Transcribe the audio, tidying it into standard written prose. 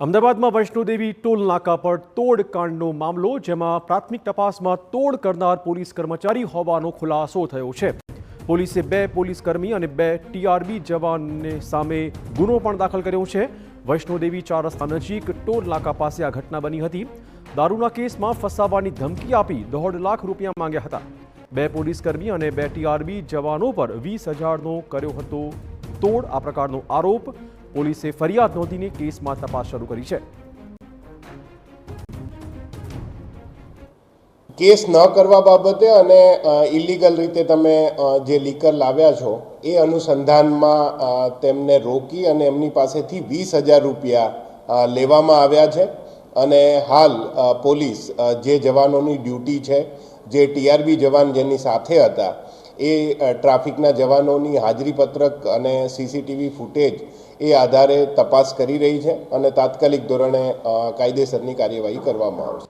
અમદાવાદમાં વૈષ્ણોદેવી ટોલ નાકા પર તોડકાંડનો મામલો, જેમાં પ્રાથમિક તપાસમાં તોડ કરનાર પોલીસ કર્મચારી હોવાનો ખુલાસો થયો છે. પોલીસે 2 પોલીસકર્મી અને 2 ટીઆરબી જવાનને સામે ગુનો પણ દાખલ કર્યો છે. વૈષ્ણોદેવી 4 રસ્તા નજીક ટોલ નાકા પાસે આ ઘટના બની હતી. દારૂના કેસમાં ફસાવવાની ધમકી આપી 1.5 લાખ રૂપિયા માંગ્યા હતા. 2 પોલીસકર્મી અને 2 ટીઆરબી જવાનો પર 20,000નો કર્યો હતો તોડ. આ પ્રકારનો આરોપ. પોલીસે ફરિયાદ નોંધીને કેસમાં તપાસ શરૂ કરી છે. કેસ ન કરવા બાબતે અને ઇલીગલ રીતે તમે જે લીકર લાવ્યા છો એ અનુસંધાનમાં તેમને રોકી અને એમની પાસેથી 20,000 રૂપિયા લેવામાં આવ્યા છે. અને હાલ પોલીસ જે જવાનોની ડ્યુટી છે, જે ટીઆરબી જવાન જેની સાથે હતા, એ ટ્રાફિકના જવાનોની હાજરી પત્રક અને સીસીટીવી ફૂટેજ એ આધારે તપાસ કરી રહી છે અને તાત્કાલિક ધોરણે કાયદેસરની કાર્યવાહી કરવામાં આવશે.